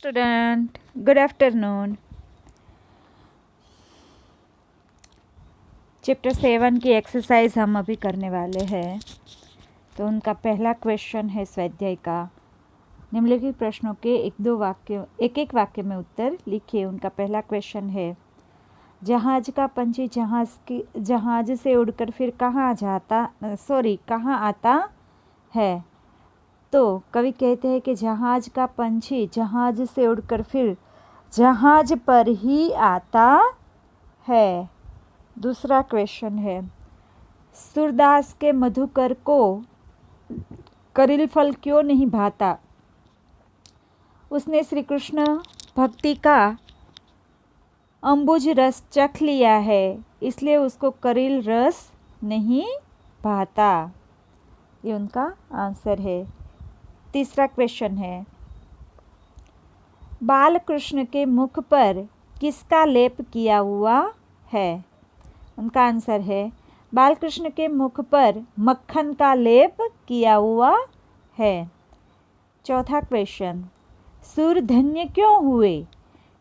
Student, good afternoon. Chapter 7 की exercise हम अभी करने वाले हैं। तो उनका पहला क्वेश्चन है स्वाध्याय का। निम्नलिखित प्रश्नों के एक एक वाक्य में उत्तर लिखिए। उनका पहला क्वेश्चन है, जहाज का पंछी जहाज से उड़कर फिर कहाँ आता है। तो कवि कहते हैं कि जहाज का पंछी जहाज से उड़कर फिर जहाज पर ही आता है। दूसरा क्वेश्चन है, सूरदास के मधुकर को करील फल क्यों नहीं भाता। उसने श्री कृष्ण भक्ति का अम्बुज रस चख लिया है, इसलिए उसको करील रस नहीं भाता। ये उनका आंसर है। तीसरा क्वेश्चन है, बाल कृष्ण के मुख पर किसका लेप किया हुआ है। उनका आंसर है, बाल कृष्ण के मुख पर मक्खन का लेप किया हुआ है। चौथा क्वेश्चन, सूर धन्य क्यों हुए।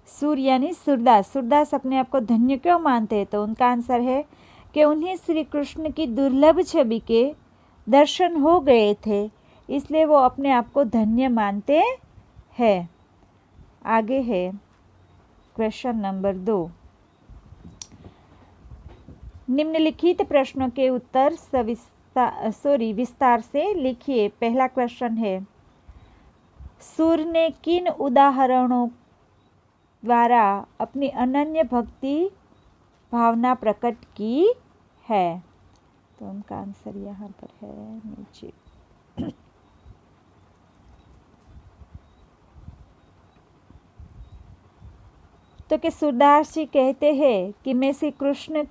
सूर यानी सूरदास अपने आप को धन्य क्यों मानते हैं। तो उनका आंसर है कि उन्हें श्री कृष्ण की दुर्लभ छवि के दर्शन हो गए थे, इसलिए वो अपने आप को धन्य मानते हैं। आगे है क्वेश्चन नंबर 2। निम्नलिखित प्रश्नों के उत्तर विस्तार से लिखिए। पहला क्वेश्चन है, सूर ने किन उदाहरणों द्वारा अपनी अनन्य भक्ति भावना प्रकट की है। तो उनका आंसर यहाँ पर है नीचे। तो कि सूरदास जी कहते हैं कि मैं श्री कृष्ण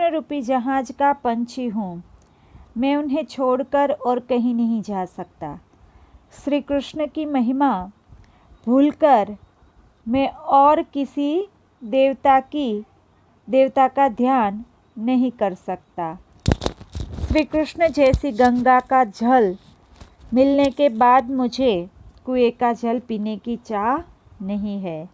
रूपी जहाज का पंछी हूँ। मैं उन्हें छोड़कर और कहीं नहीं जा सकता। श्री कृष्ण की महिमा भूलकर मैं और किसी देवता का ध्यान नहीं कर सकता। श्री कृष्ण जैसी गंगा का जल मिलने के बाद मुझे कुएं का जल पीने की चाह नहीं है।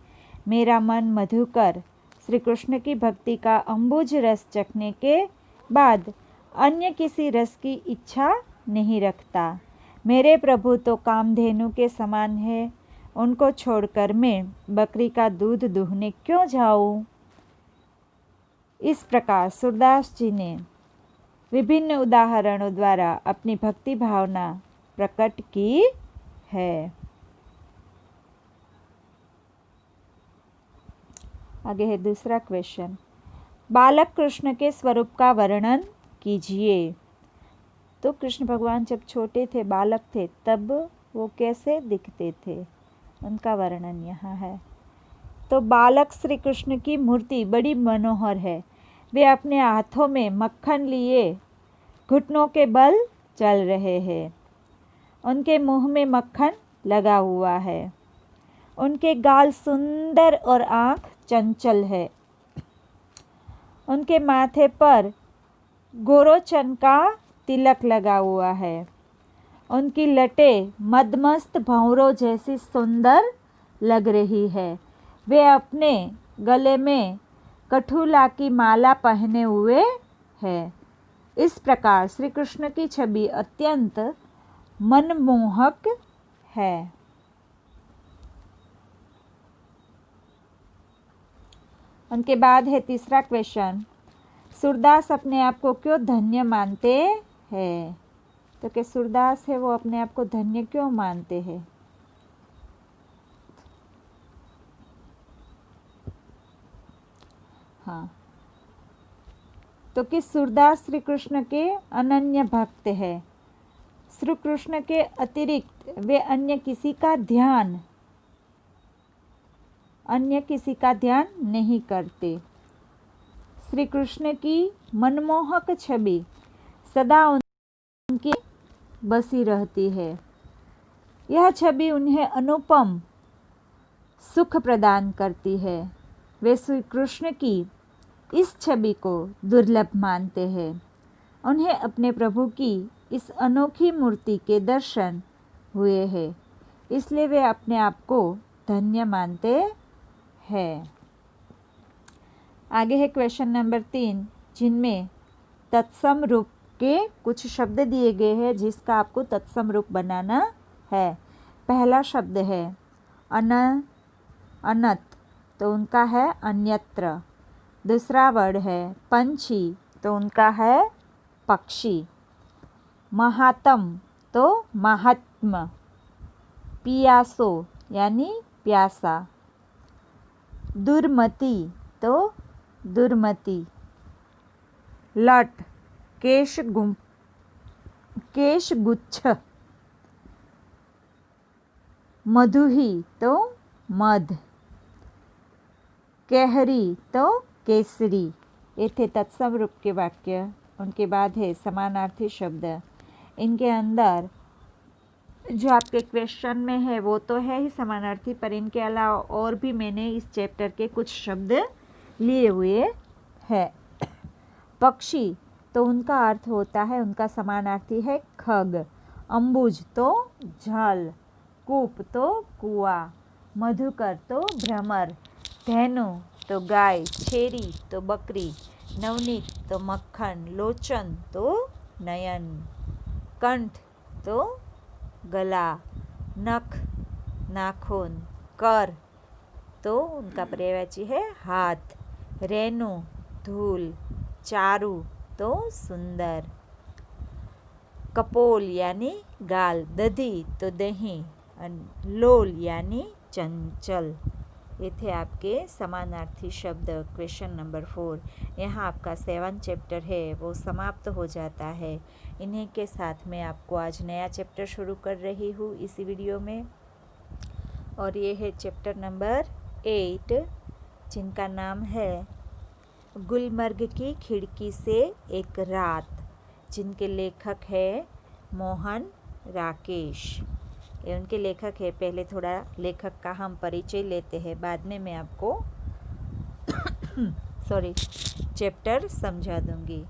मेरा मन मधुकर श्री कृष्ण की भक्ति का अम्बुज रस चखने के बाद अन्य किसी रस की इच्छा नहीं रखता। मेरे प्रभु तो कामधेनु के समान है, उनको छोड़कर मैं बकरी का दूध दूहने क्यों जाऊं। इस प्रकार सूरदास जी ने विभिन्न उदाहरणों द्वारा अपनी भक्ति भावना प्रकट की है। आगे है दूसरा क्वेश्चन, बालक कृष्ण के स्वरूप का वर्णन कीजिए। तो कृष्ण भगवान जब छोटे थे, बालक थे, तब वो कैसे दिखते थे, उनका वर्णन यहाँ है। तो बालक श्री कृष्ण की मूर्ति बड़ी मनोहर है। वे अपने हाथों में मक्खन लिए घुटनों के बल चल रहे हैं। उनके मुंह में मक्खन लगा हुआ है। उनके गाल सुंदर और आँख चंचल है। उनके माथे पर गोरोचन का तिलक लगा हुआ है। उनकी लटें मदमस्त भंवरों जैसी सुंदर लग रही है। वे अपने गले में कठुला की माला पहने हुए हैं। इस प्रकार श्री कृष्ण की छवि अत्यंत मनमोहक है। उनके बाद है तीसरा क्वेश्चन, सूरदास अपने आप को क्यों धन्य मानते हैं। तो कि सूरदास है वो अपने आप को धन्य क्यों मानते हैं। हाँ, तो कि सूरदास श्री कृष्ण के अनन्य भक्त है। श्री कृष्ण के अतिरिक्त वे अन्य किसी का ध्यान नहीं करते। श्री कृष्ण की मनमोहक छवि सदा उनकी बसी रहती है। यह छवि उन्हें अनुपम सुख प्रदान करती है। वे श्री कृष्ण की इस छवि को दुर्लभ मानते हैं। उन्हें अपने प्रभु की इस अनोखी मूर्ति के दर्शन हुए हैं, इसलिए वे अपने आप को धन्य मानते हैं। आगे है क्वेश्चन नंबर 3, जिनमें तत्सम रूप के कुछ शब्द दिए गए हैं जिसका आपको तत्सम रूप बनाना है। पहला शब्द है अनत, तो उनका है अन्यत्र। दूसरा वर्ड है पंछी, तो उनका है पक्षी। महात्म तो महात्म। पियासो यानी प्यासा। दुर्मति तो दुर्मति। लट केशगुच्छ। मधुही तो मध। केहरी तो केसरी। ये थे तत्सम रूप के वाक्य। उनके बाद है समानार्थी शब्द। इनके अंदर जो आपके क्वेश्चन में है वो तो है ही समानार्थी, पर इनके अलावा और भी मैंने इस चैप्टर के कुछ शब्द लिए हुए हैं। पक्षी तो उनका अर्थ होता है, उनका समानार्थी है खग। अम्बुज तो जल। कूप तो कुआं। मधुकर तो भ्रमर। धेनु तो गाय। छेरी तो बकरी। नवनीत तो मक्खन। लोचन तो नयन। कंठ तो गला। नख नाखून। कर तो उनका पर्यायवाची है हाथ। रेणु धूल। चारु तो सुंदर। कपोल यानी गाल। दधी तो दही। लोल यानी चंचल। ये थे आपके समानार्थी शब्द क्वेश्चन नंबर 4। यहाँ आपका 7 चैप्टर है वो समाप्त हो जाता है। इन्हीं के साथ मैं आपको आज नया चैप्टर शुरू कर रही हूँ इसी वीडियो में, और ये है चैप्टर नंबर 8, जिनका नाम है गुलमर्ग की खिड़की से एक रात, जिनके लेखक है मोहन राकेश। ये उनके लेखक है। पहले थोड़ा लेखक का हम परिचय लेते हैं, बाद में मैं आपको चैप्टर समझा दूंगी।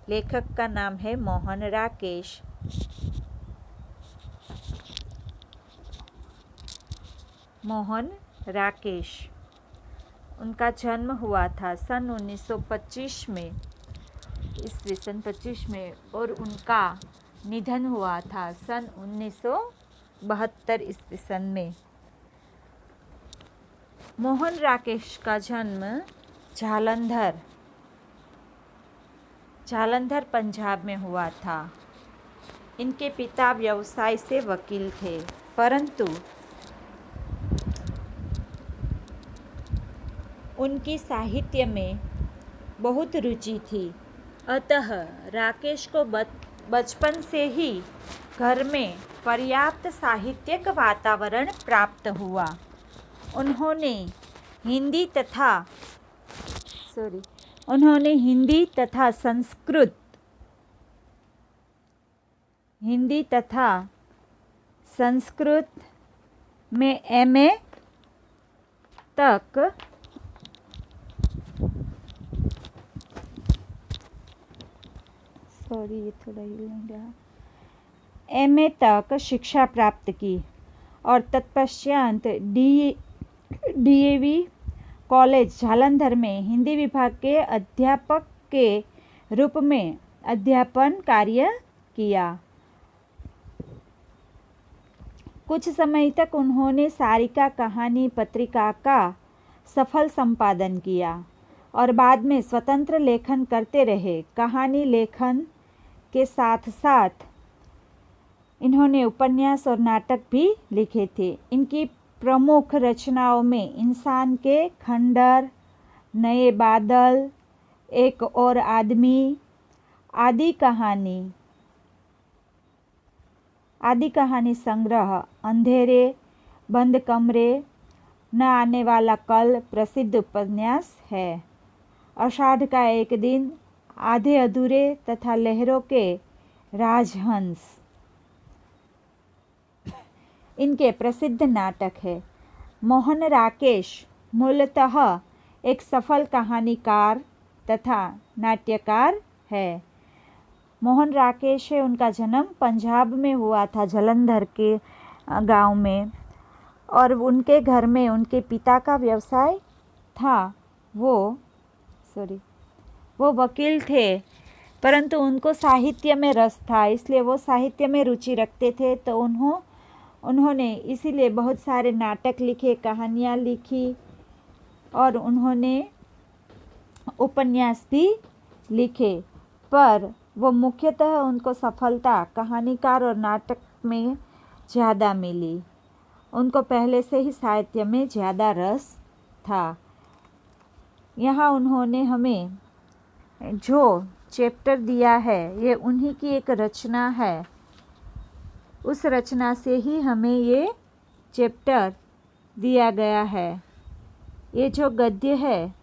लेखक का नाम है मोहन राकेश। मोहन राकेश। उनका जन्म हुआ था सन 1925 में, ईस्वी सन 25 में, और उनका निधन हुआ था सन 1972 ईस्वी सन में। मोहन राकेश का जन्म जालंधर पंजाब में हुआ था। इनके पिता व्यवसाय से वकील थे, परंतु उनकी साहित्य में बहुत रुचि थी। अतः राकेश को बचपन से ही घर में पर्याप्त साहित्यिक वातावरण प्राप्त हुआ। उन्होंने हिंदी तथा संस्कृत में MA तक MA तक शिक्षा प्राप्त की और तत्पश्चात DAV कॉलेज जालंधर में हिंदी विभाग के अध्यापक के रूप में अध्यापन कार्य किया। कुछ समय तक उन्होंने सारिका कहानी पत्रिका का सफल संपादन किया और बाद में स्वतंत्र लेखन करते रहे। कहानी लेखन के साथ साथ इन्होंने उपन्यास और नाटक भी लिखे थे। इनकी प्रमुख रचनाओं में इंसान के खंडर, नए बादल, एक और आदमी, आदि कहानी संग्रह, अंधेरे, बंद कमरे, न आने वाला कल प्रसिद्ध उपन्यास है। आषाढ़ का एक दिन, आधे अधूरे तथा लहरों के राजहंस इनके प्रसिद्ध नाटक है। मोहन राकेश मूलतः एक सफल कहानीकार तथा नाट्यकार है। मोहन राकेश है, उनका जन्म पंजाब में हुआ था, जलंधर के गांव में। और उनके घर में उनके पिता का व्यवसाय था, वो वकील थे, परंतु उनको साहित्य में रस था, इसलिए वो साहित्य में रुचि रखते थे। तो उन्होंने इसीलिए बहुत सारे नाटक लिखे, कहानियाँ लिखी और उन्होंने उपन्यास भी लिखे। पर वो मुख्यतः उनको सफलता कहानीकार और नाटक में ज़्यादा मिली। उनको पहले से ही साहित्य में ज़्यादा रस था। यहाँ उन्होंने हमें जो चैप्टर दिया है ये उन्हीं की एक रचना है, उस रचना से ही हमें ये चैप्टर दिया गया है। ये जो गद्य है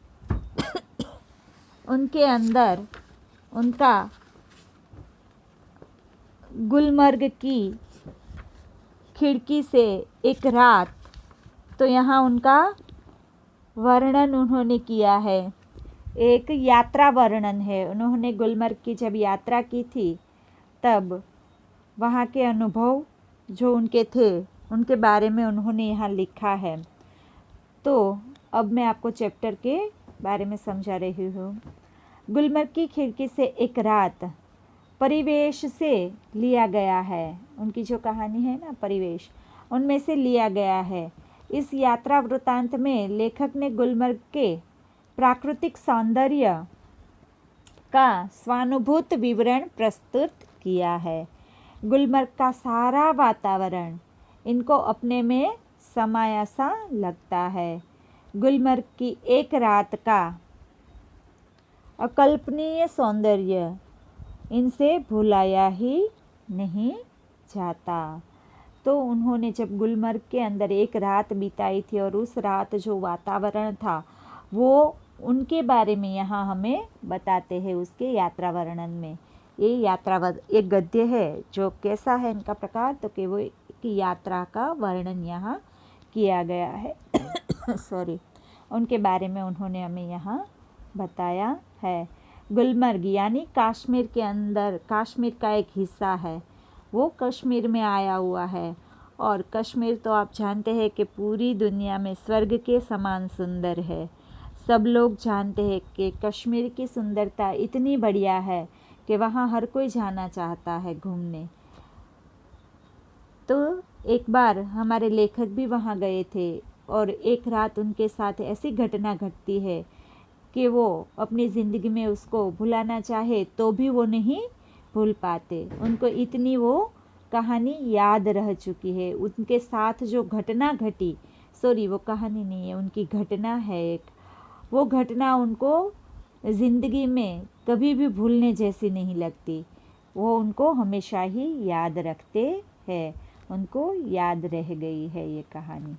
उनके अंदर उनका गुलमर्ग की खिड़की से एक रात, तो यहाँ उनका वर्णन उन्होंने किया है, एक यात्रा वर्णन है। उन्होंने गुलमर्ग की जब यात्रा की थी तब वहाँ के अनुभव जो उनके थे उनके बारे में उन्होंने यहाँ लिखा है। तो अब मैं आपको चैप्टर के बारे में समझा रही हूँ। गुलमर्ग की खिड़की से एक रात परिवेश से लिया गया है। उनकी जो कहानी है ना, परिवेश, उनमें से लिया गया है। इस यात्रा वृत्तांत में लेखक ने गुलमर्ग के प्राकृतिक सौंदर्य का स्वानुभूत विवरण प्रस्तुत किया है। गुलमर्ग का सारा वातावरण इनको अपने में समाया सा लगता है। गुलमर्ग की एक रात का अकल्पनीय सौंदर्य इनसे भुलाया ही नहीं जाता। तो उन्होंने जब गुलमर्ग के अंदर एक रात बिताई थी और उस रात जो वातावरण था वो उनके बारे में यहाँ हमें बताते हैं उसके यात्रा वर्णन में। ये एक गद्य है जो कैसा है इनका प्रकार, तो कि वो की यात्रा का वर्णन यहाँ किया गया है उनके बारे में उन्होंने हमें यहाँ बताया है। गुलमर्ग यानी कश्मीर के अंदर, कश्मीर का एक हिस्सा है, वो कश्मीर में आया हुआ है। और कश्मीर तो आप जानते हैं कि पूरी दुनिया में स्वर्ग के समान सुंदर है। सब लोग जानते हैं कि कश्मीर की सुंदरता इतनी बढ़िया है कि वहाँ हर कोई जाना चाहता है घूमने। तो एक बार हमारे लेखक भी वहाँ गए थे और एक रात उनके साथ ऐसी घटना घटती है कि वो अपनी ज़िंदगी में उसको भुलाना चाहे तो भी वो नहीं भूल पाते। उनको इतनी वो कहानी याद रह चुकी है। उनके साथ जो घटना घटी, वो कहानी नहीं है, उनकी घटना है एक, वो घटना उनको ज़िंदगी में कभी भी भूलने जैसी नहीं लगती। वो उनको हमेशा ही याद रखते हैं, उनको याद रह गई है ये कहानी।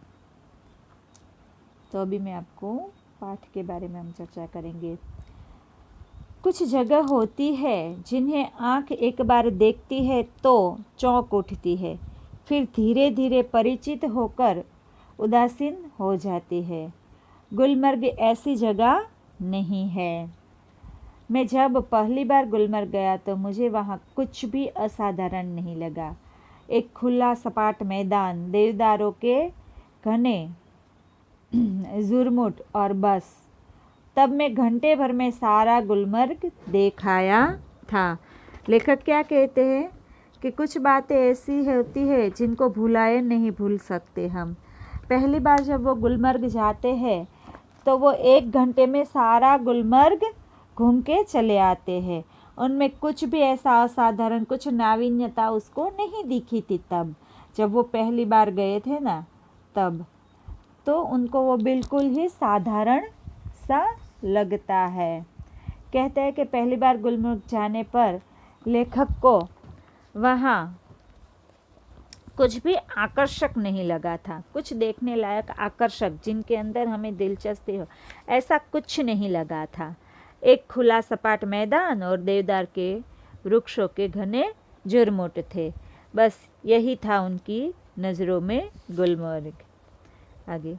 तो अभी मैं आपको पाठ के बारे में हम चर्चा करेंगे। कुछ जगह होती है जिन्हें आँख एक बार देखती है तो चौंक उठती है, फिर धीरे धीरे परिचित होकर उदासीन हो जाती है। गुलमर्ग ऐसी जगह नहीं है। मैं जब पहली बार गुलमर्ग गया तो मुझे वहाँ कुछ भी असाधारण नहीं लगा। एक खुला सपाट मैदान, देवदारों के घने झुरमुट और बस। तब मैं घंटे भर में सारा गुलमर्ग देख आया था। लेखक क्या कहते हैं कि कुछ बातें ऐसी होती है जिनको भुलाए नहीं भूल सकते हम। पहली बार जब वो गुलमर्ग जाते हैं तो वो एक घंटे में सारा गुलमर्ग घूम के चले आते हैं। उनमें कुछ भी ऐसा असाधारण, कुछ नावीन्यता उसको नहीं दिखी थी तब जब वो पहली बार गए थे ना, तब तो उनको वो बिल्कुल ही साधारण सा लगता है। कहते हैं कि पहली बार गुलमर्ग जाने पर लेखक को वहाँ कुछ भी आकर्षक नहीं लगा था। कुछ देखने लायक आकर्षक जिनके अंदर हमें दिलचस्पी हो, ऐसा कुछ नहीं लगा था। एक खुला सपाट मैदान और देवदार के वृक्षों के घने झुरमुट थे, बस यही था उनकी नज़रों में गुलमर्ग। आगे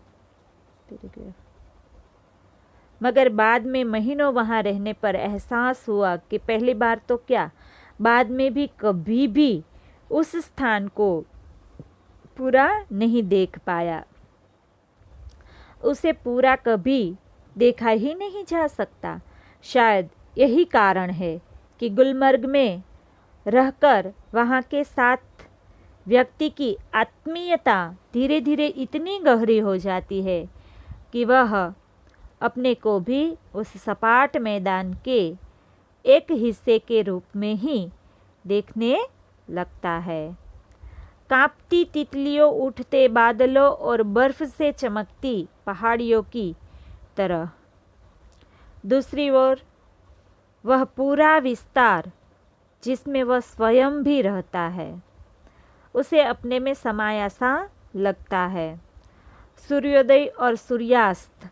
मगर बाद में महीनों वहाँ रहने पर एहसास हुआ कि पहली बार तो क्या, बाद में भी कभी भी उस स्थान को पूरा नहीं देख पाया। उसे पूरा कभी देखा ही नहीं जा सकता। शायद यही कारण है कि गुलमर्ग में रहकर वहाँ के साथ व्यक्ति की आत्मीयता धीरे धीरे इतनी गहरी हो जाती है कि वह अपने को भी उस सपाट मैदान के एक हिस्से के रूप में ही देखने लगता है। कांपती तितलियों, उठते बादलों और बर्फ से चमकती पहाड़ियों की तरह। दूसरी ओर वह पूरा विस्तार जिसमें वह स्वयं भी रहता है, उसे अपने में समाया सा लगता है। सूर्योदय और सूर्यास्त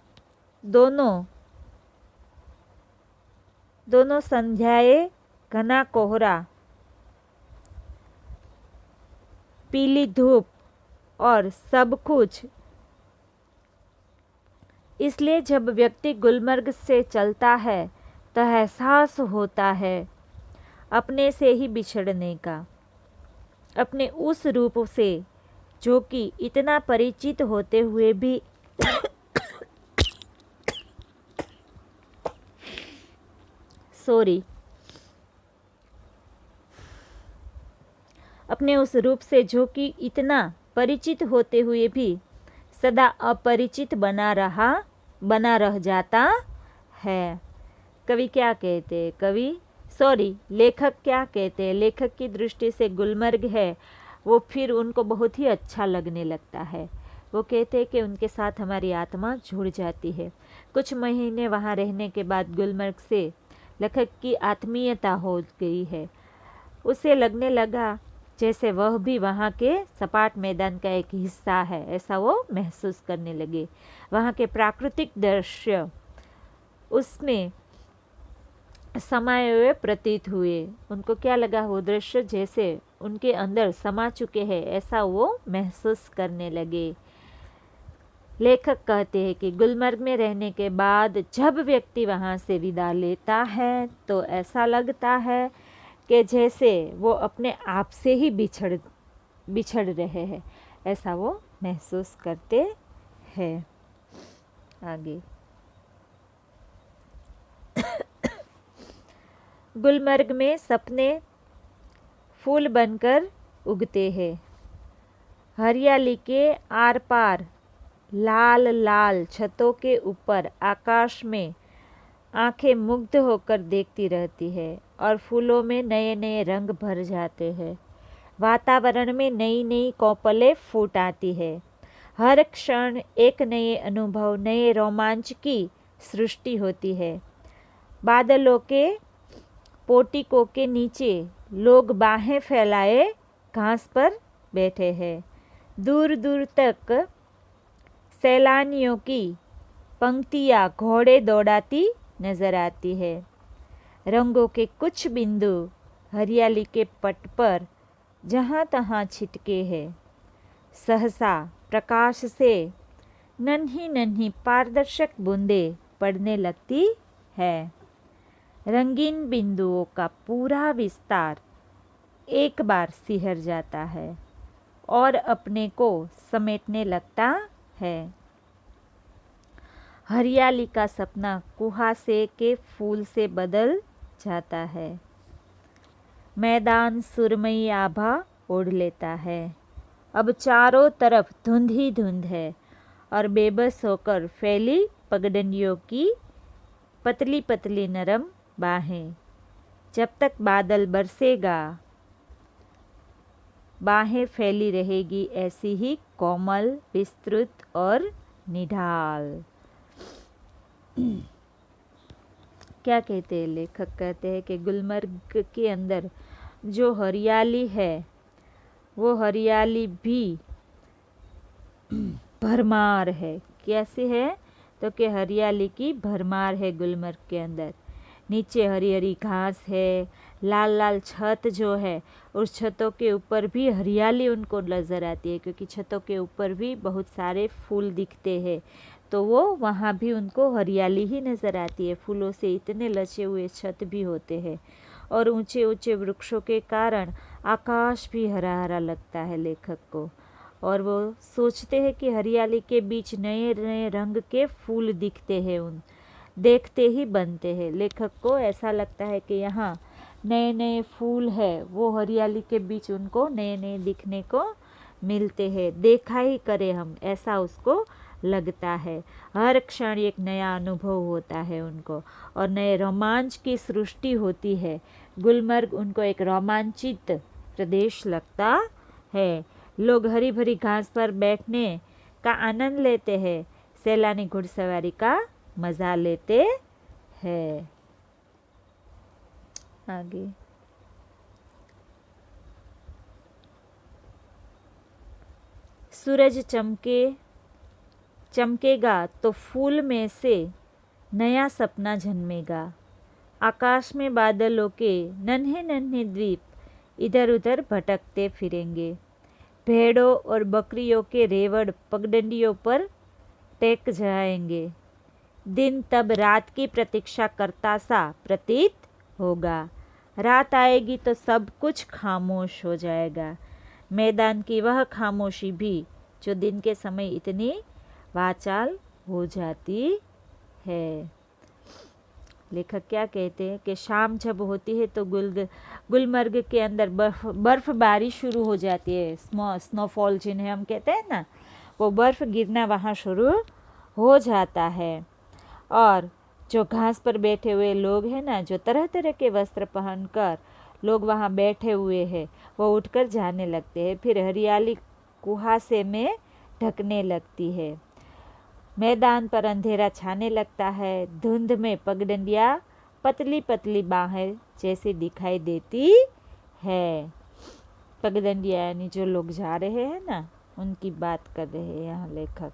दोनों संध्याएं, घना कोहरा, पीली धूप और सब कुछ। इसलिए जब व्यक्ति गुलमर्ग से चलता है तो एहसास होता है अपने से ही बिछड़ने का, अपने उस रूप से जो कि इतना परिचित होते हुए भी अपने उस रूप से जो कि इतना परिचित होते हुए भी सदा अपरिचित बना रह जाता है। कवि क्या कहते हैं, लेखक क्या कहते हैं? लेखक की दृष्टि से गुलमर्ग है वो फिर उनको बहुत ही अच्छा लगने लगता है। वो कहते हैं कि उनके साथ हमारी आत्मा जुड़ जाती है। कुछ महीने वहाँ रहने के बाद गुलमर्ग से लेखक की आत्मीयता हो गई है। उसे लगने लगा जैसे वह भी वहाँ के सपाट मैदान का एक हिस्सा है, ऐसा वो महसूस करने लगे। वहाँ के प्राकृतिक दृश्य उसमें समाये हुए प्रतीत हुए। उनको क्या लगा, वो दृश्य जैसे उनके अंदर समा चुके हैं, ऐसा वो महसूस करने लगे। लेखक कहते हैं कि गुलमर्ग में रहने के बाद जब व्यक्ति वहाँ से विदा लेता है तो ऐसा लगता है कि जैसे वो अपने आप से ही बिछड़ रहे हैं, ऐसा वो महसूस करते हैं। आगे गुलमर्ग में सपने फूल बनकर उगते हैं। हरियाली के आर पार लाल लाल छतों के ऊपर आकाश में आंखें मुग्ध होकर देखती रहती है और फूलों में नए नए रंग भर जाते हैं। वातावरण में नई नई कोपलें फूट आती है। हर क्षण एक नए अनुभव, नए रोमांच की सृष्टि होती है। बादलों के पोटिकों के नीचे लोग बाहें फैलाए घास पर बैठे हैं। दूर दूर तक सैलानियों की पंक्तियाँ घोड़े दौड़ाती नजर आती है। रंगों के कुछ बिंदु हरियाली के पट पर जहाँ तहाँ छिटके हैं। सहसा प्रकाश से नन्ही नन्ही पारदर्शक बूंदें पड़ने लगती है। रंगीन बिंदुओं का पूरा विस्तार एक बार सिहर जाता है और अपने को समेटने लगता है। हरियाली का सपना कुहासे के फूल से बदल जाता है। मैदान सुरमई आभा ओढ़ लेता है। अब चारों तरफ धुंध ही धुंध है और बेबस होकर फैली पगडंडियों की पतली पतली नरम बाहें। जब तक बादल बरसेगा बाहें फैली रहेगी ऐसी ही कोमल, विस्तृत और निढाल। क्या कहते हैं लेखक? कहते हैं कि गुलमर्ग के अंदर जो हरियाली है वो हरियाली भी भरमार है। कैसे है? तो कि हरियाली की भरमार है गुलमर्ग के अंदर। नीचे हरी हरी घास है, लाल लाल छत जो है उस छतों के ऊपर भी हरियाली उनको नज़र आती है, क्योंकि छतों के ऊपर भी बहुत सारे फूल दिखते हैं तो वो वहाँ भी उनको हरियाली ही नज़र आती है। फूलों से इतने लचे हुए छत भी होते हैं और ऊंचे ऊंचे वृक्षों के कारण आकाश भी हरा हरा लगता है लेखक को। और वो सोचते हैं कि हरियाली के बीच नए नए रंग के फूल दिखते हैं, उन देखते ही बनते हैं। लेखक को ऐसा लगता है कि यहाँ नए नए फूल है, वो हरियाली के बीच उनको नए नए दिखने को मिलते हैं, देखा ही करे हम, ऐसा उसको लगता है। हर क्षण एक नया अनुभव होता है उनको और नए रोमांच की सृष्टि होती है। गुलमर्ग उनको एक रोमांचित प्रदेश लगता है। लोग हरी भरी घास पर बैठने का आनंद लेते हैं, सैलानी घुड़सवारी का मजा लेते हैं। आगे सूरज चमकेगा तो फूल में से नया सपना जन्मेगा। आकाश में बादलों के नन्हे नन्हे द्वीप इधर उधर भटकते फिरेंगे। भेड़ों और बकरियों के रेवड़ पगडंडियों पर टेक जाएंगे। दिन तब रात की प्रतीक्षा करता सा प्रतीत होगा। रात आएगी तो सब कुछ खामोश हो जाएगा। मैदान की वह खामोशी भी जो दिन के समय इतनी वाचाल हो जाती है। लेखक क्या कहते हैं कि शाम जब होती है तो गुलमर्ग के अंदर बर्फबारी शुरू हो जाती है। स्नोफॉल जिन्हें हम कहते हैं ना, वो बर्फ गिरना वहाँ शुरू हो जाता है। और जो घास पर बैठे हुए लोग हैं ना, जो तरह तरह के वस्त्र पहनकर लोग वहाँ बैठे हुए हैं, वो उठकर जाने लगते हैं। फिर हरियाली कुहासे में ढकने लगती है। मैदान पर अंधेरा छाने लगता है। धुंध में पगडंडियाँ पतली पतली बाहें जैसी दिखाई देती है। पगडंडियाँ यानी जो लोग जा रहे हैं ना, उनकी बात कर रहे हैं यहाँ लेखक।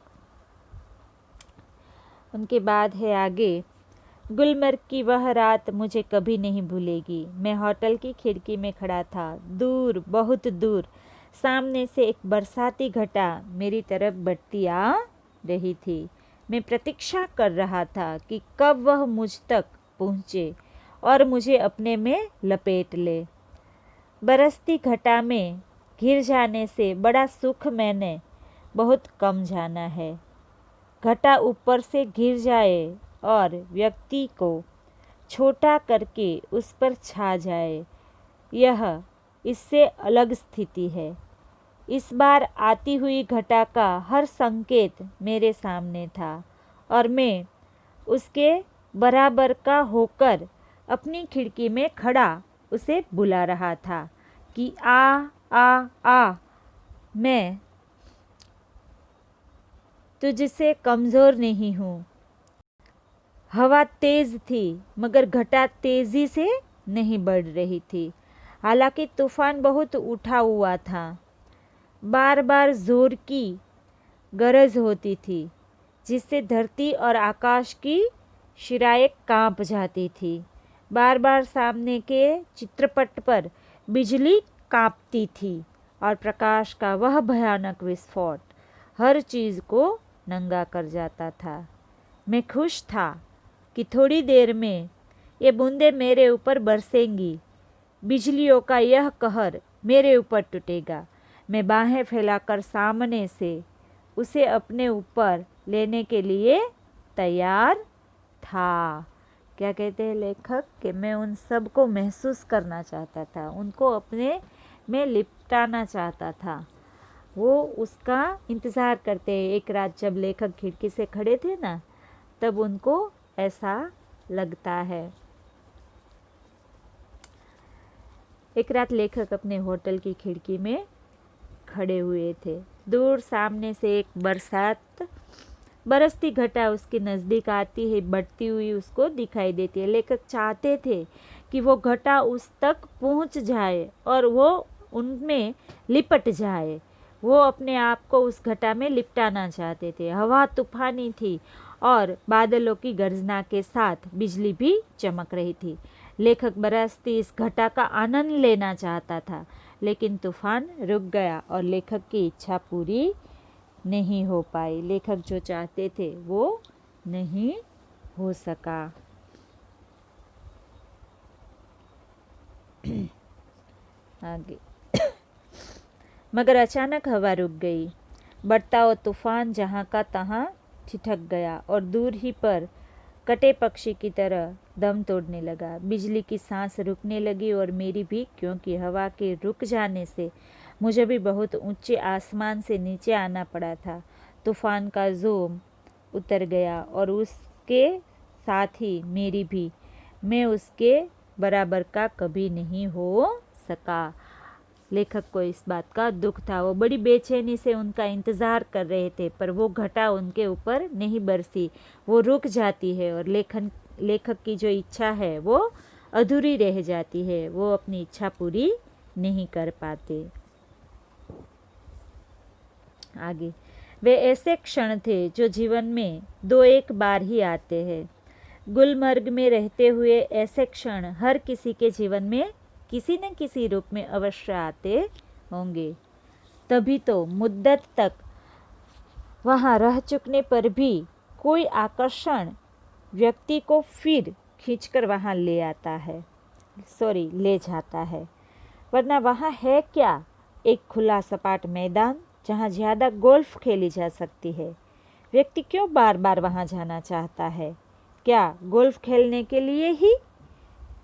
उनके बाद है आगे, गुलमर्ग की वह रात मुझे कभी नहीं भूलेगी। मैं होटल की खिड़की में खड़ा था। दूर, बहुत दूर, सामने से एक बरसाती घटा मेरी तरफ बढ़ती आ रही थी। मैं प्रतीक्षा कर रहा था कि कब वह मुझ तक पहुँचे और मुझे अपने में लपेट ले। बरसती घटा में घिर जाने से बड़ा सुख मैंने बहुत कम जाना है। घटा ऊपर से घिर जाए और व्यक्ति को छोटा करके उस पर छा जाए, यह इससे अलग स्थिति है। इस बार आती हुई घटा का हर संकेत मेरे सामने था और मैं उसके बराबर का होकर अपनी खिड़की में खड़ा उसे बुला रहा था कि आ आ आ, मैं तुझसे कमज़ोर नहीं हूँ। हवा तेज थी मगर घटा तेजी से नहीं बढ़ रही थी। हालांकि तूफान बहुत उठा हुआ था। बार बार जोर की गरज होती थी जिससे धरती और आकाश की शिराएं कांप जाती थी। बार बार सामने के चित्रपट पर बिजली कांपती थी और प्रकाश का वह भयानक विस्फोट हर चीज़ को नंगा कर जाता था। मैं खुश था कि थोड़ी देर में ये बूंदें मेरे ऊपर बरसेंगी। बिजलियों का यह कहर मेरे ऊपर टूटेगा। मैं बाहें फैलाकर सामने से उसे अपने ऊपर लेने के लिए तैयार था। क्या कहते हैं लेखक कि मैं उन सब को महसूस करना चाहता था, उनको अपने में लिपटाना चाहता था। वो उसका इंतज़ार करते हैं। एक रात जब लेखक खिड़की से खड़े थे ना, तब उनको ऐसा लगता है। एक रात लेखक अपने होटल की खिड़की में खड़े हुए थे। दूर सामने से एक बरसती घटा उसके नज़दीक आती है, बढ़ती हुई उसको दिखाई देती है। लेखक चाहते थे कि वो घटा उस तक पहुंच जाए और वो उनमें लिपट जाए। वो अपने आप को उस घटा में लिपटाना चाहते थे। हवा तूफानी थी और बादलों की गर्जना के साथ बिजली भी चमक रही थी। लेखक बरसती इस घटा का आनंद लेना चाहता था, लेकिन तूफान रुक गया और लेखक की इच्छा पूरी नहीं हो पाई। लेखक जो चाहते थे वो नहीं हो सका। आगे मगर अचानक हवा रुक गई। बढ़ता हुआ तूफान जहाँ का तहाँ ठिठक गया और दूर ही पर कटे पक्षी की तरह दम तोड़ने लगा। बिजली की सांस रुकने लगी और मेरी भी, क्योंकि हवा के रुक जाने से मुझे भी बहुत ऊंचे आसमान से नीचे आना पड़ा था। तूफान का जोम उतर गया और उसके साथ ही मेरी भी। मैं उसके बराबर का कभी नहीं हो सका। लेखक को इस बात का दुख था। वो बड़ी बेचैनी से उनका इंतज़ार कर रहे थे, पर वो घटा उनके ऊपर नहीं बरसी। वो रुक जाती है और लेखक की जो इच्छा है वो अधूरी रह जाती है। वो अपनी इच्छा पूरी नहीं कर पाते। आगे, वे ऐसे क्षण थे जो जीवन में 2-1 बार ही आते हैं। गुलमर्ग में रहते हुए ऐसे क्षण हर किसी के जीवन में किसी न किसी रूप में अवश्य आते होंगे। तभी तो मुद्दत तक वहाँ रह चुकने पर भी कोई आकर्षण व्यक्ति को फिर खींचकर वहाँ ले जाता है। वरना वहाँ है क्या? एक खुला सपाट मैदान जहाँ ज़्यादा गोल्फ खेली जा सकती है। व्यक्ति क्यों बार बार वहाँ जाना चाहता है? क्या गोल्फ खेलने के लिए ही?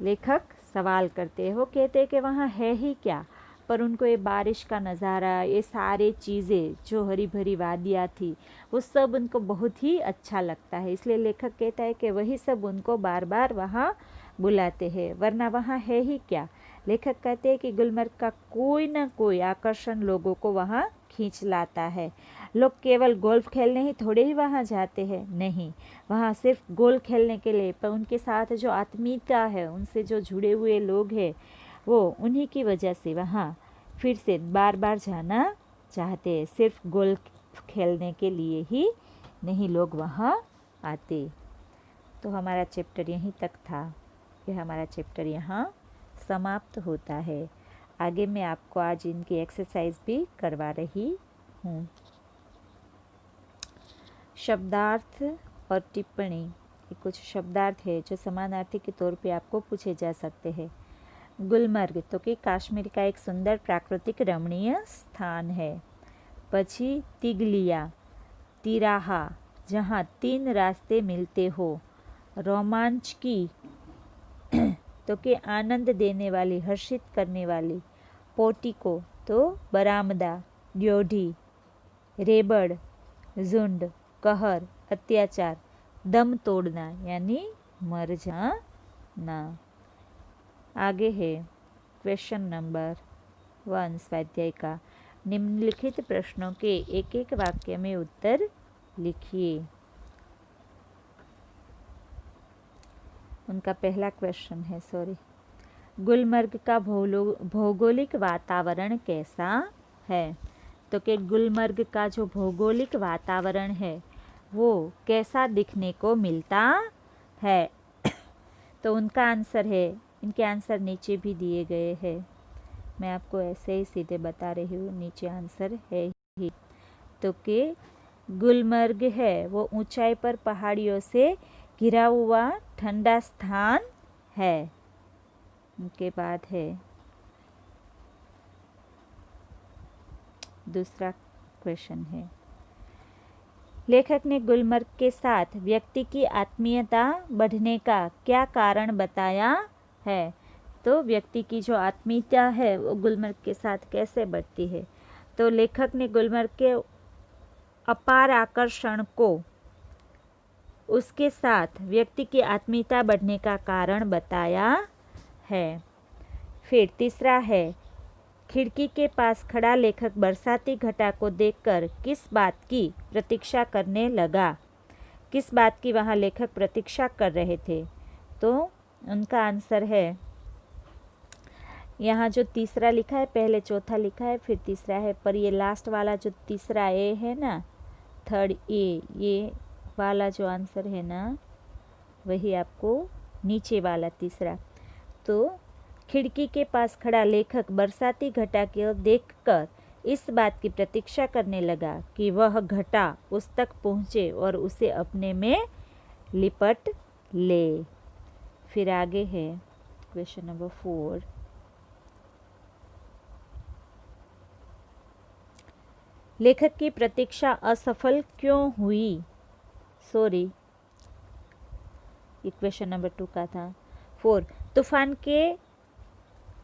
लेखक सवाल करते हो, कहते कि वहाँ है ही क्या? पर उनको ये बारिश का नज़ारा, ये सारे चीज़ें जो हरी भरी वादियाँ थी, वो सब उनको बहुत ही अच्छा लगता है। इसलिए लेखक कहता है कि वही सब उनको बार बार वहाँ बुलाते हैं। वरना वहाँ है ही क्या? लेखक कहते हैं कि गुलमर्ग का कोई ना कोई आकर्षण लोगों को वहाँ खींच लाता है। लोग केवल गोल्फ खेलने ही थोड़े ही वहाँ जाते हैं, नहीं, वहाँ सिर्फ गोल्फ खेलने के लिए, पर उनके साथ जो आत्मीयता है, उनसे जो जुड़े हुए लोग हैं, वो उन्हीं की वजह से वहाँ फिर से बार बार जाना चाहते हैं। सिर्फ गोल्फ खेलने के लिए ही नहीं लोग वहाँ आते। तो हमारा चैप्टर यहीं तक था। यह हमारा चैप्टर यहाँ समाप्त होता है। आगे मैं आपको आज इनकी एक्सरसाइज भी करवा रही हूँ। शब्दार्थ और टिप्पणी, ये कुछ शब्दार्थ है जो समानार्थी के तौर पे आपको पूछे जा सकते हैं। गुलमर्ग तो कि कश्मीर का एक सुंदर प्राकृतिक रमणीय स्थान है। पछी तिगलिया, तिराहा, जहाँ 3 रास्ते मिलते हो। रोमांच की तो कि आनंद देने वाली, हर्षित करने वाली। पोटिको तो बरामदा, ड्योढ़ी, रेबड़, झुंड, कहर, अत्याचार, दम तोड़ना यानी मर जाना। आगे है क्वेश्चन नंबर 1 स्वाध्याय का। निम्नलिखित प्रश्नों के एक एक वाक्य में उत्तर लिखिए। उनका पहला क्वेश्चन है, गुलमर्ग का भौगोलिक वातावरण कैसा है? तो कि गुलमर्ग का जो भौगोलिक वातावरण है वो कैसा दिखने को मिलता है? तो उनका आंसर है, इनके आंसर नीचे भी दिए गए हैं। मैं आपको ऐसे ही सीधे बता रही हूँ, नीचे आंसर है ही। तो कि गुलमर्ग है वो ऊंचाई पर पहाड़ियों से घिरा हुआ ठंडा स्थान है। उनके बाद है दूसरा क्वेश्चन है, लेखक ने गुलमर्ग के साथ व्यक्ति की आत्मीयता बढ़ने का क्या कारण बताया है? तो व्यक्ति की जो आत्मीयता है वो गुलमर्ग के साथ कैसे बढ़ती है? तो लेखक ने गुलमर्ग के अपार आकर्षण को उसके साथ व्यक्ति की आत्मीयता बढ़ने का कारण बताया है। फिर तीसरा है, खिड़की के पास खड़ा लेखक बरसाती घटा को देखकर किस बात की प्रतीक्षा करने लगा? किस बात की वहाँ लेखक प्रतीक्षा कर रहे थे? तो उनका आंसर है, यहाँ जो तीसरा लिखा है, पहले चौथा लिखा है फिर तीसरा है, पर ये लास्ट वाला जो तीसरा ए है ना, थर्ड ए, ये वाला जो आंसर है ना, वही आपको नीचे वाला तीसरा। तो खिड़की के पास खड़ा लेखक बरसाती घटा को देखकर इस बात की प्रतीक्षा करने लगा कि वह घटा उस तक पहुँचे और उसे अपने में लिपट ले। फिर आगे है क्वेश्चन नंबर 4, लेखक की प्रतीक्षा असफल क्यों हुई? सॉरी, क्वेश्चन नंबर 2 का था। 4, तूफान के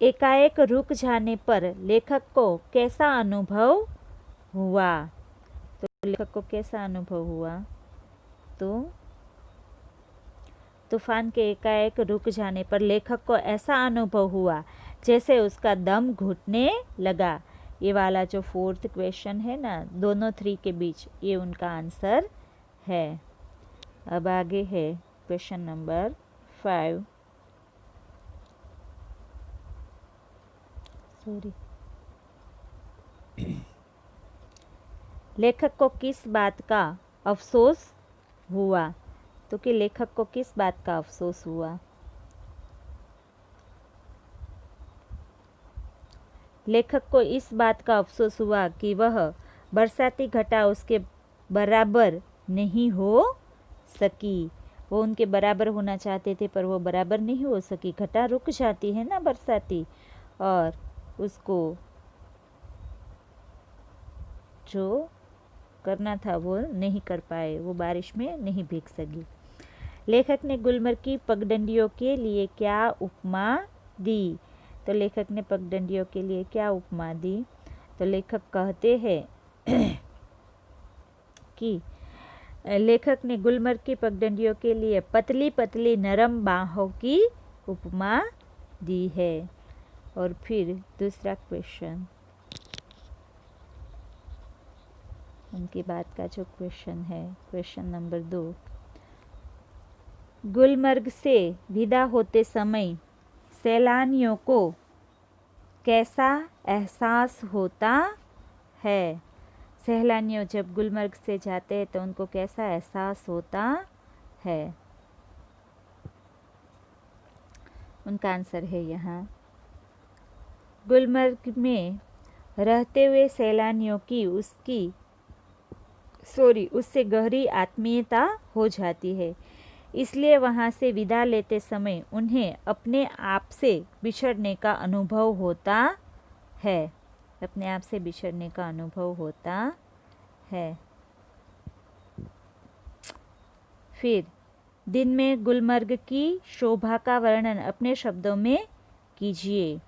एकाएक रुक जाने पर लेखक को कैसा अनुभव हुआ? तो लेखक को कैसा अनुभव हुआ? तो तूफान के एकाएक रुक जाने पर लेखक को ऐसा अनुभव हुआ जैसे उसका दम घुटने लगा। ये वाला जो 4th क्वेश्चन है ना, दोनों 3 के बीच, ये उनका आंसर है। अब आगे है क्वेश्चन नंबर 5। सॉरी, लेखक को किस बात का अफसोस हुआ? तो कि लेखक को किस बात का अफसोस हुआ? लेखक को इस बात का अफसोस हुआ कि वह बरसाती घटा उसके बराबर नहीं हो सकी। वो उनके बराबर होना चाहते थे पर वो बराबर नहीं हो सकी। घटा रुक जाती है ना बरसाती, और उसको जो करना था वो नहीं कर पाए, वो बारिश में नहीं भीग सकी। लेखक ने गुलमर्ग की पगडंडियों के लिए क्या उपमा दी? तो लेखक ने पगडंडियों के लिए क्या उपमा दी? तो लेखक कहते हैं कि लेखक ने गुलमर्ग की पगडंडियों के लिए पतली पतली नरम बाहों की उपमा दी है। और फिर दूसरा क्वेश्चन, उनकी बात का जो क्वेश्चन है, क्वेश्चन नंबर 2, गुलमर्ग से विदा होते समय सैलानियों को कैसा एहसास होता है? सैलानियों जब गुलमर्ग से जाते हैं तो उनको कैसा एहसास होता है? उनका आंसर है यहाँ, गुलमर्ग में रहते हुए सैलानियों की उससे गहरी आत्मीयता हो जाती है। इसलिए वहाँ से विदा लेते समय उन्हें अपने आप से बिछड़ने का अनुभव होता है। अपने आप से बिछड़ने का अनुभव होता है। फिर दिन में गुलमर्ग की शोभा का वर्णन अपने शब्दों में कीजिए।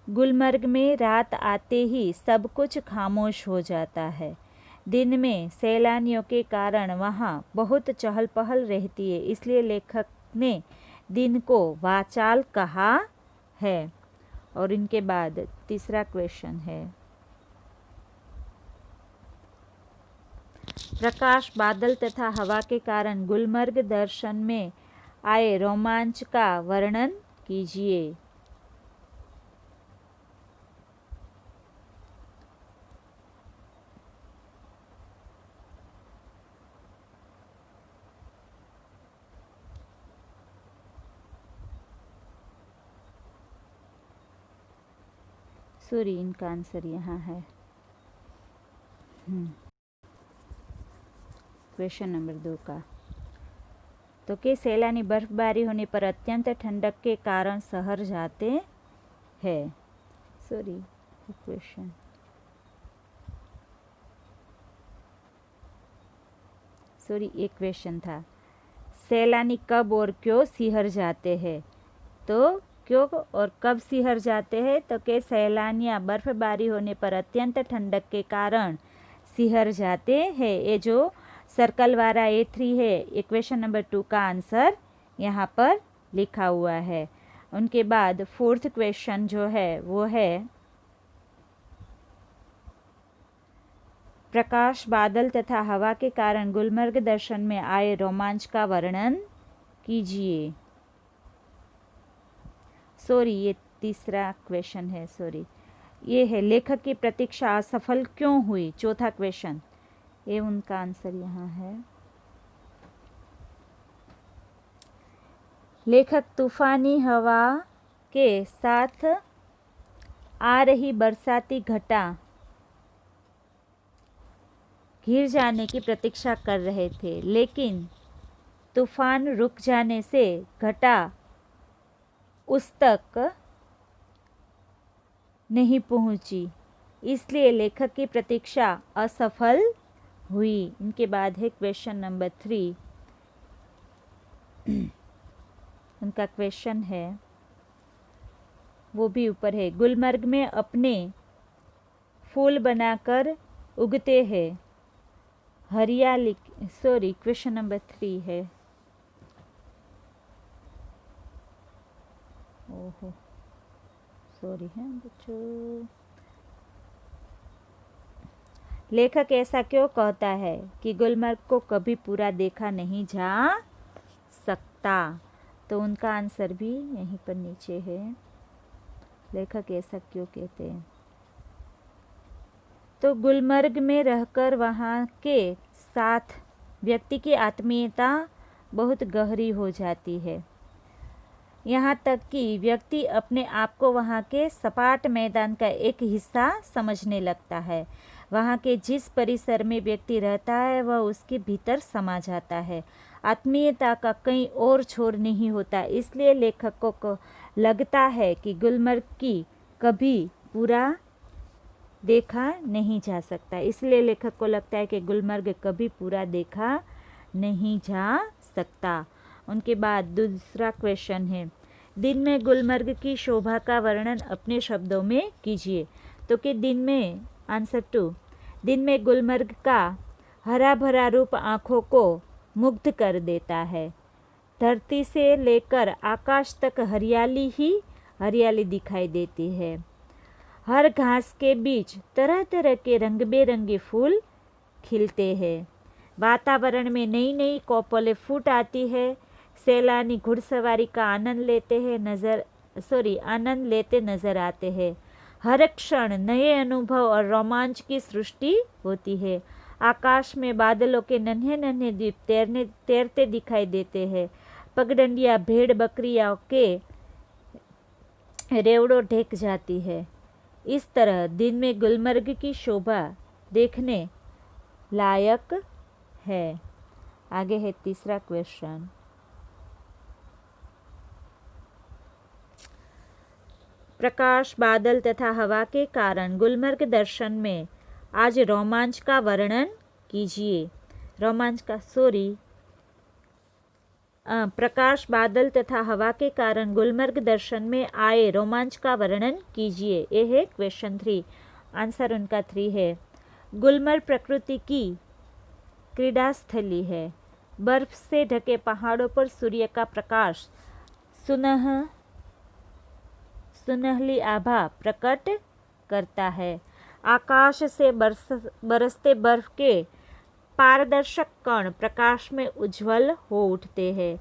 गुलमर्ग में रात आते ही सब कुछ खामोश हो जाता है। दिन में सैलानियों के कारण वहाँ बहुत चहल पहल रहती है, इसलिए लेखक ने दिन को वाचाल कहा है। और इनके बाद तीसरा क्वेश्चन है, प्रकाश, बादल तथा हवा के कारण गुलमर्ग दर्शन में आए रोमांच का वर्णन कीजिए। सॉरी, इनका आंसर यहाँ है क्वेश्चन नंबर 2 का। तो कि सैलानी बर्फबारी होने पर अत्यंत ठंडक के कारण शहर जाते हैं। सॉरी, क्वेश्चन एक क्वेश्चन था, सैलानी कब और क्यों सिहर जाते हैं? तो क्यों और कब सिहर जाते हैं? तो कि सैलानियाँ बर्फबारी होने पर अत्यंत ठंडक के कारण सिहर जाते हैं। ये जो सर्कल वाला A3 है, इक्वेशन नंबर 2 का आंसर यहाँ पर लिखा हुआ है। उनके बाद 4th क्वेश्चन जो है वो है, प्रकाश, बादल तथा हवा के कारण गुलमर्ग दर्शन में आए रोमांच का वर्णन कीजिए। सॉरी, ये तीसरा क्वेश्चन है। सॉरी, ये है, लेखक की प्रतीक्षा असफल क्यों हुई? चौथा क्वेश्चन, ये उनका आंसर यहाँ है। लेखक तूफानी हवा के साथ आ रही बरसाती घटा घिर जाने की प्रतीक्षा कर रहे थे, लेकिन तूफान रुक जाने से घटा उस तक नहीं पहुंची, इसलिए लेखक की प्रतीक्षा असफल हुई। इनके बाद है क्वेश्चन नंबर 3। उनका क्वेश्चन है, वो भी ऊपर है, गुलमर्ग में अपने फूल बनाकर उगते हैं हरियाली। सॉरी, क्वेश्चन नंबर 3 है। ओहो, सॉरी है बच्चों। लेखक ऐसा क्यों कहता है कि गुलमर्ग को कभी पूरा देखा नहीं जा सकता? तो उनका आंसर भी यहीं पर नीचे है। लेखक ऐसा क्यों कहते हैं? तो गुलमर्ग में रहकर वहाँ के साथ व्यक्ति की आत्मीयता बहुत गहरी हो जाती है। यहाँ तक कि व्यक्ति अपने आप को वहाँ के सपाट मैदान का एक हिस्सा समझने लगता है। वहाँ के जिस परिसर में व्यक्ति रहता है वह उसके भीतर समा जाता है। आत्मीयता का कहीं और छोर नहीं होता। इसलिए लेखकों को लगता है कि गुलमर्ग की कभी पूरा देखा नहीं जा सकता। इसलिए लेखक को लगता है कि गुलमर्ग कभी पूरा देखा नहीं जा सकता। उनके बाद दूसरा क्वेश्चन है, दिन में गुलमर्ग की शोभा का वर्णन अपने शब्दों में कीजिए। तो कि दिन में, आंसर 2, दिन में गुलमर्ग का हरा भरा रूप आँखों को मुग्ध कर देता है। धरती से लेकर आकाश तक हरियाली ही हरियाली दिखाई देती है। हर घास के बीच तरह तरह के रंग बेरंगे फूल खिलते हैं। वातावरण में नई नई कोपलें फूट आती है। सैलानी घुड़सवारी का आनंद लेते नजर आते हैं। हर क्षण नए अनुभव और रोमांच की सृष्टि होती है। आकाश में बादलों के नन्हे नन्हे द्वीप तैरते दिखाई देते हैं। पगडंडियां भेड़ बकरियों के रेवड़ों ढक जाती है। इस तरह दिन में गुलमर्ग की शोभा देखने लायक है। आगे है तीसरा क्वेश्चन, प्रकाश, बादल तथा हवा के कारण गुलमर्ग दर्शन में आज रोमांच का वर्णन कीजिए। प्रकाश, बादल तथा हवा के कारण गुलमर्ग दर्शन में आए रोमांच का वर्णन कीजिए। ये है क्वेश्चन 3। आंसर उनका 3 है। गुलमर्ग प्रकृति की क्रीड़ा स्थली है। बर्फ से ढके पहाड़ों पर सूर्य का प्रकाश सुनहली आभा प्रकट करता है। आकाश से बरसते बर्फ के पारदर्शक कण प्रकाश में उज्जवल हो उठते हैं।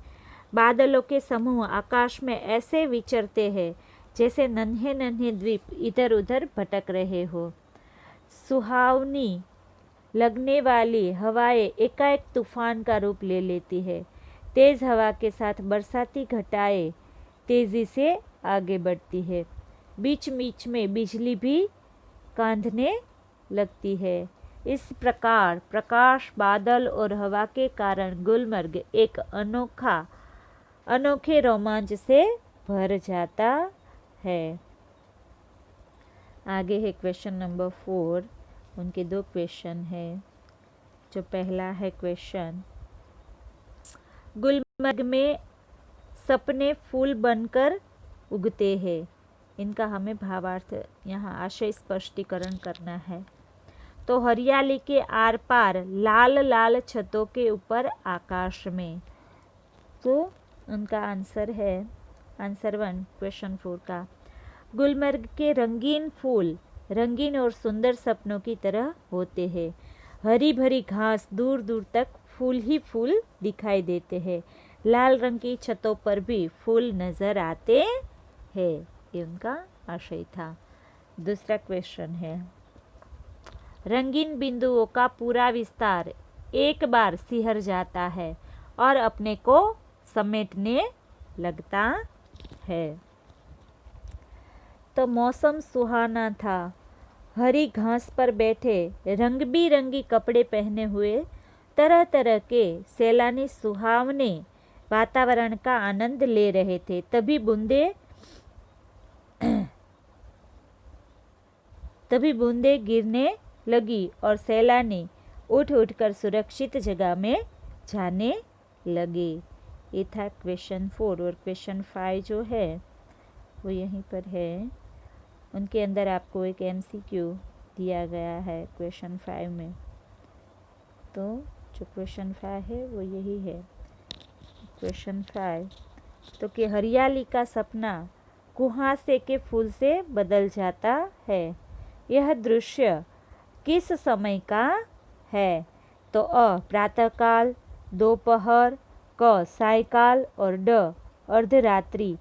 बादलों के समूह आकाश में ऐसे विचरते हैं जैसे नन्हे नन्हे द्वीप इधर उधर भटक रहे हो। सुहावनी लगने वाली हवाएं एकाएक तूफान का रूप ले लेती है। तेज हवा के साथ बरसाती घटाएं तेजी से आगे बढ़ती है। बीच बीच में बिजली भी कांधने लगती है। इस प्रकार प्रकाश, बादल और हवा के कारण गुलमर्ग एक अनोखे रोमांच से भर जाता है। आगे है क्वेश्चन नंबर 4। उनके 2 क्वेश्चन है। जो पहला है क्वेश्चन, गुलमर्ग में सपने फूल बनकर उगते हैं। इनका हमें भावार्थ यहाँ आशय स्पष्टीकरण करना है। तो हरियाली के आर पार लाल लाल छतों के ऊपर आकाश में। तो उनका आंसर है, आंसर 1 क्वेश्चन 4 का, गुलमर्ग के रंगीन फूल रंगीन और सुंदर सपनों की तरह होते हैं। हरी भरी घास दूर दूर तक फूल ही फूल दिखाई देते हैं। लाल रंग की छतों पर भी फूल नजर आते हैं। ये उनका आशय था। दूसरा क्वेश्चन है, रंगीन बिंदुओं का पूरा विस्तार एक बार सिहर जाता है और अपने को समेटने लगता है। तो मौसम सुहाना था। हरी घास पर बैठे रंग बिरंगी कपड़े पहने हुए तरह तरह के सैलानी सुहावने वातावरण का आनंद ले रहे थे। तभी तभी बूंदें गिरने लगी और सैलानी उठ उठकर सुरक्षित जगह में जाने लगे। ये था क्वेश्चन 4 और क्वेश्चन 5 जो है वो यहीं पर है। उनके अंदर आपको एक MCQ दिया गया है क्वेश्चन 5 में। तो जो क्वेश्चन 5 है वो यही है। क्वेश्चन 5 तो कि हरियाली का सपना कुहासे के फूल से बदल जाता है। यह दृश्य किस समय का है? तो प्रातःकाल, दोपहर, क सायकाल और ड अर्धरात्रि।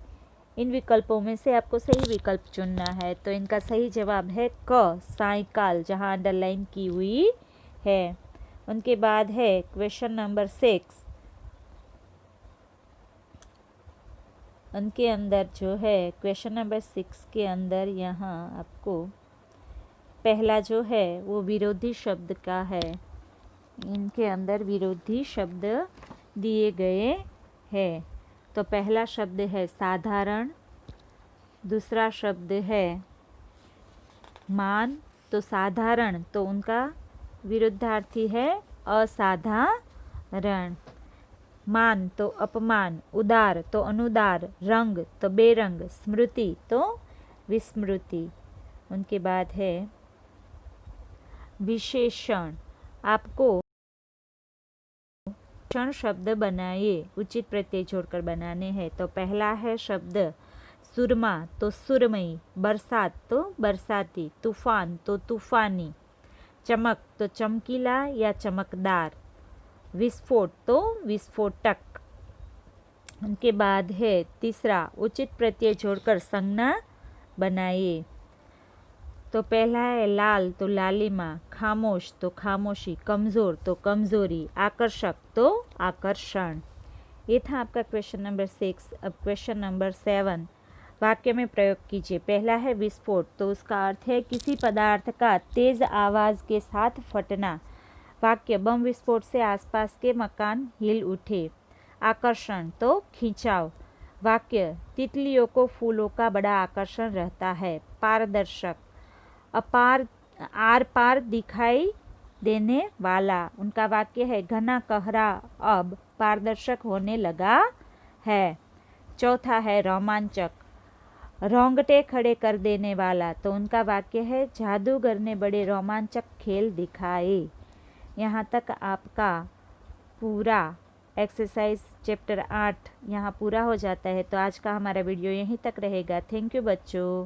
इन विकल्पों में से आपको सही विकल्प चुनना है। तो इनका सही जवाब है क सायकाल, जहां अंडरलाइन की हुई है। उनके बाद है क्वेश्चन नंबर 6। उनके अंदर जो है क्वेश्चन नंबर 6 के अंदर यहाँ आपको पहला जो है वो विरोधी शब्द का है। इनके अंदर विरोधी शब्द दिए गए हैं। तो पहला शब्द है साधारण, दूसरा शब्द है मान। तो साधारण तो उनका विरुद्धार्थी है असाधारण। मान तो अपमान, उदार तो अनुदार, रंग तो बेरंग, स्मृति तो विस्मृति। उनके बाद है विशेषण। आपको विशेषण शब्द बनाइए, उचित प्रत्यय जोड़कर बनाने हैं। तो पहला है शब्द सुरमा तो सुरमई, बरसात तो बरसाती, तूफान तो तूफानी, चमक तो चमकीला या चमकदार, विस्फोट तो विस्फोटक। उनके बाद है तीसरा उचित प्रत्यय जोड़कर संज्ञा बनाइए। तो पहला है लाल तो लालिमा, खामोश तो खामोशी, कमज़ोर तो कमज़ोरी, आकर्षक तो आकर्षण। ये था आपका क्वेश्चन नंबर 6। अब क्वेश्चन नंबर 7 वाक्य में प्रयोग कीजिए। पहला है विस्फोट, तो उसका अर्थ है किसी पदार्थ का तेज आवाज़ के साथ फटना। वाक्य बम विस्फोट से आसपास के मकान हिल उठे। आकर्षण तो खिंचाव। वाक्य तितलियों को फूलों का बड़ा आकर्षण रहता है। पारदर्शक अपार आर पार दिखाई देने वाला। उनका वाक्य है घना कहरा अब पारदर्शक होने लगा है। चौथा है रोमांचक, रोंगटे खड़े कर देने वाला। तो उनका वाक्य है जादूगर ने बड़े रोमांचक खेल दिखाए। यहाँ तक आपका पूरा एक्सरसाइज चैप्टर 8 यहाँ पूरा हो जाता है। तो आज का हमारा वीडियो यहीं तक रहेगा। थैंक यू बच्चों।